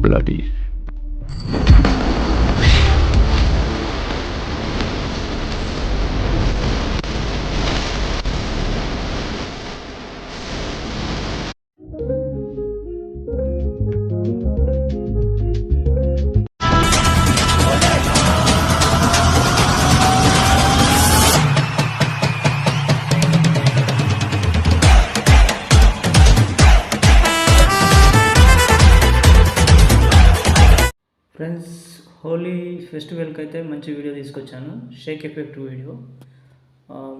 bloody. Friends, Holi ఫెస్టివల్కి అయితే మంచి వీడియో తీసుకొచ్చాను, షేక్ ఎఫెక్ట్ వీడియో.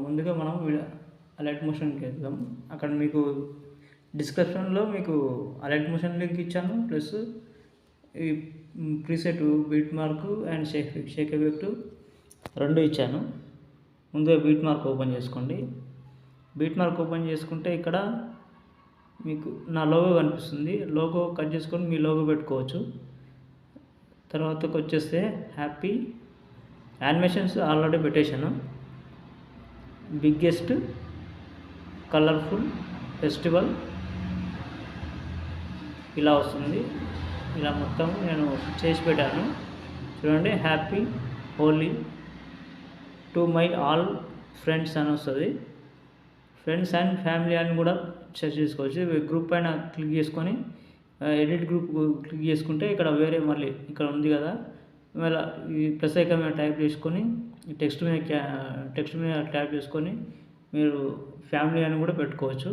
ముందుగా మనం అలర్ట్ మోషన్కి వెళ్దాం. అక్కడ మీకు డిస్క్రిప్షన్లో మీకు అలర్ట్ మోషన్ లింక్ ఇచ్చాను, ప్లస్ ఈ preset beat mark and Sheikh effect రెండు ఇచ్చాను. ముందుగా బీట్ మార్క్ ఓపెన్ చేసుకోండి. బీట్ మార్క్ ఓపెన్ చేసుకుంటే ఇక్కడ మీకు నా లోగో కనిపిస్తుంది. లోగో కట్ చేసుకొని మీ లోగో పెట్టుకోవచ్చు. తర్వాతకు వచ్చేస్తే హ్యాపీ యానిమేషన్స్ ఆల్రెడీ పెట్టేశాను. బిగ్గెస్ట్ కలర్ఫుల్ ఫెస్టివల్ ఇలా వస్తుంది. ఇలా మొత్తం నేను చేసి పెట్టాను. చూడండి, happy Holi to my all friends అని వస్తుంది. ఫ్రెండ్స్ అండ్ ఫ్యామిలీ అని కూడా సెర్చ్ చేసుకోవచ్చు. గ్రూప్ పైన క్లిక్ చేసుకొని ఎడిట్ గ్రూప్ క్లిక్ చేసుకుంటే ఇక్కడ వేరే మళ్ళీ ఇక్కడ ఉంది కదా, మళ్ళీ ఈ ప్లస్ ఐకాన్ మీద టైప్ చేసుకొని టెక్స్ట్ మీద ట్యాప్ చేసుకొని మీరు ఫ్యామిలీ అని కూడా పెట్టుకోవచ్చు.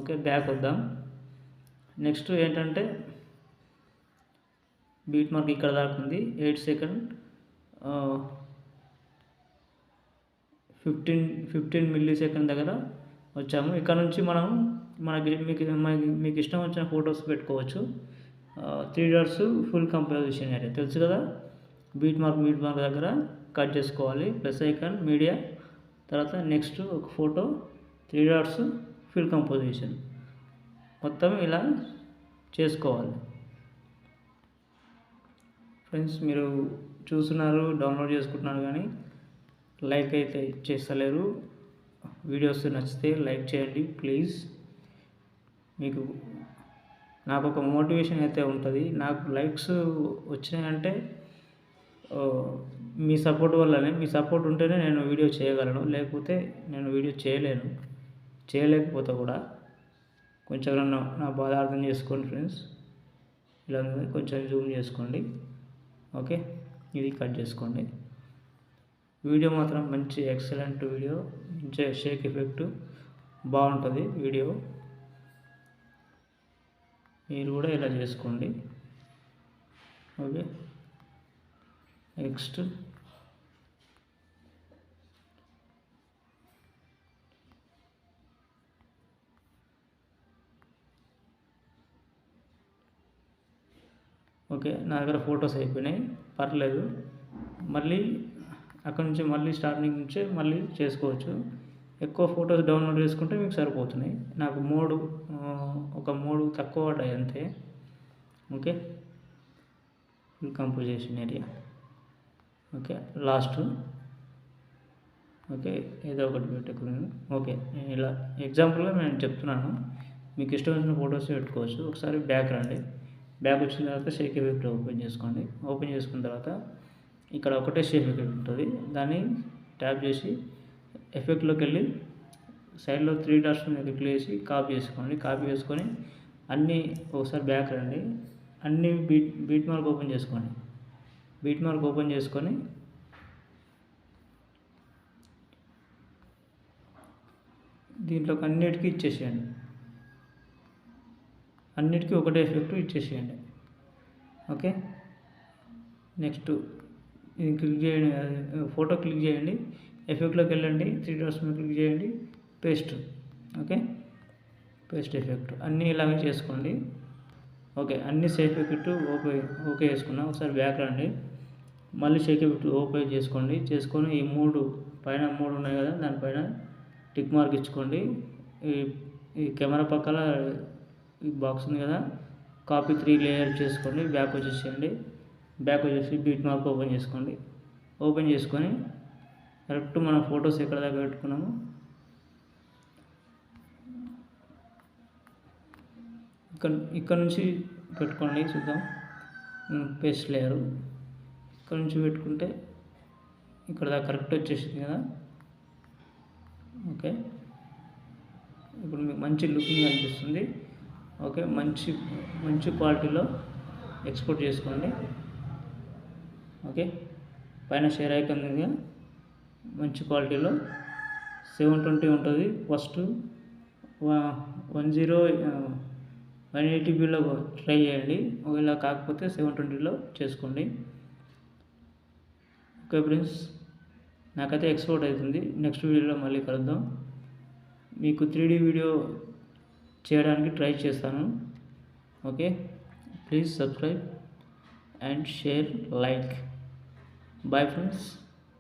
ఓకే, బ్యాక్ వద్దాం. నెక్స్ట్ ఏంటంటే బీట్ మార్క్ ఇక్కడ దాకా ఉంది. 8 సెకండ్ 15 మిల్లీ సెకండ్ దగ్గర వచ్చాము. ఇక్కడ నుంచి మనం మీకు ఇష్టం వచ్చిన ఫొటోస్ పెట్టుకోవచ్చు. 3 డాట్స్ ఫుల్ కంపోజిషన్ ఏరియా తెలుసు కదా. బీట్ మార్క్ దగ్గర కట్ చేసుకోవాలి. ప్లస్ ఐకాన్ మీడియా, తర్వాత నెక్స్ట్ ఒక ఫోటో, 3 డాట్స్ ఫుల్ కంపోజిషన్ మొత్తం ఇలా చేసుకోవాలి. ఫ్రెండ్స్, మీరు చూస్తున్నారు, డౌన్లోడ్ చేసుకుంటున్నారు, కానీ లైక్ అయితే చేస్తలేరు. వీడియోస్ నచ్చితే లైక్ చేయండి ప్లీజ్. మీకు నాకు ఒక మోటివేషన్ అయితే ఉంటుంది. నాకు లైక్స్ వచ్చినాయంటే మీ సపోర్ట్ వల్లనే. మీ సపోర్ట్ ఉంటేనే నేను వీడియో చేయగలను, లేకపోతే నేను వీడియో చేయలేకపోతా కూడా. కొంచెం నా బాధ అర్థం చేసుకోండి ఫ్రెండ్స్. ఇలా కొంచెం జూమ్ చేసుకోండి. ఓకే, ఇది కట్ చేసుకోండి. వీడియో మాత్రం మంచి ఎక్సలెంట్ వీడియో, మంచి షేక్ ఎఫెక్ట్ బాగుంటుంది వీడియో. మీరు కూడా ఇలా చేసుకోండి. ఓకే, నెక్స్ట్ ఓకే, నా దగ్గర ఫొటోస్ అయిపోయినాయి, పర్లేదు. మళ్ళీ అక్కడ నుంచి మళ్ళీ స్టార్టింగ్ నుంచే మళ్ళీ చేసుకోవచ్చు. ఎక్కువ ఫొటోస్ డౌన్లోడ్ చేసుకుంటే మీకు సరిపోతున్నాయి. నాకు ఒక 3 తక్కువ పడ్డాయి అంతే. Okay, full composition area. Okay, last. Okay, ఏదో ఒకటి పెట్టుకున్నాను. ఓకే, ఇలా ఎగ్జాంపుల్గా నేను చెప్తున్నాను. మీకు ఇష్టమైన ఫొటోస్ పెట్టుకోవచ్చు. ఒకసారి బ్యాక్ రండి. బ్యాక్ వచ్చిన తర్వాత షేక్ ఎఫెక్ట్ ఓపెన్ చేసుకోండి. ఓపెన్ చేసుకున్న తర్వాత ఇక్కడ ఒకటే షేక్ ఎఫెక్ట్ ఉంటుంది. దాన్ని ట్యాప్ చేసి ఎఫెక్ట్లోకి వెళ్ళి సైడ్లో 3 డాట్స్ మీద క్లిక్ చేసి కాపీ చేసుకోండి. కాపీ చేసుకొని అన్నీ ఒకసారి బ్యాక్ రండి. అన్నీ బీట్ మార్క్ ఓపెన్ చేసుకోండి. బీట్ మార్క్ ఓపెన్ చేసుకొని దీంట్లోకి అన్నిటికీ ఇచ్చేసేయండి. అన్నిటికీ ఒకటే ఎఫెక్ట్ ఇచ్చేసేయండి. ఓకే, నెక్స్ట్ ఇది క్లిక్ చేయండి. ఫోటో క్లిక్ చేయండి. ఎఫెక్ట్లోకి వెళ్ళండి. 3 డాట్స్ మీద క్లిక్ చేయండి. పేస్ట్. ఓకే, పేస్ట్ ఎఫెక్ట్ అన్నీ ఇలాగే చేసుకోండి. ఓకే, అన్ని షేక్ ఎఫెక్ట్ ఓకే చేసుకున్నాం. ఒకసారి బ్యాక్ రండి. మళ్ళీ షేక్ ఎఫెక్ట్ ఓపెన్ చేసుకొని ఈ 3 ఉన్నాయి కదా, దానిపైన టిక్ మార్క్ ఇచ్చుకోండి. ఈ కెమెరా పక్కన ఈ బాక్స్ ఉంది కదా, కాపీ 3 లేయర్ చేసుకోండి. బ్యాక్ వచ్చేసేయండి. బ్యాక్ వచ్చేసి బీట్ మార్క్ ఓపెన్ చేసుకోండి. ఓపెన్ చేసుకొని కరెక్ట్ మన ఫొటోస్ ఎక్కడ దాకా పెట్టుకున్నాము ఇక్కడ నుంచి పెట్టుకోండి. చూద్దాం. పేస్ట్ లేయరు ఇక్కడ నుంచి పెట్టుకుంటే ఇక్కడ దాకా కరెక్ట్ వచ్చేసింది కదా. ఓకే, ఇప్పుడు మీకు మంచి లుకింగ్ అనిపిస్తుంది. ఓకే, మంచి క్వాలిటీలో ఎక్స్పోర్ట్ చేసుకోండి. ఓకే, పైన షేర్ ఐకాన్ మీద మంచి క్వాలిటీలో 720 ఉంటుంది. ఫస్ట్ 180bలో ట్రై చేయండి. ఒకవేళ కాకపోతే 720లో చేసుకోండి. ఓకే ఫ్రెండ్స్, నాకైతే ఎక్స్పోర్ట్ అవుతుంది. నెక్స్ట్ వీడియోలో మళ్ళీ కలుద్దాం. మీకు 3D వీడియో చేయడానికి ట్రై చేస్తాను. Okay, please subscribe and share, like. Bye friends.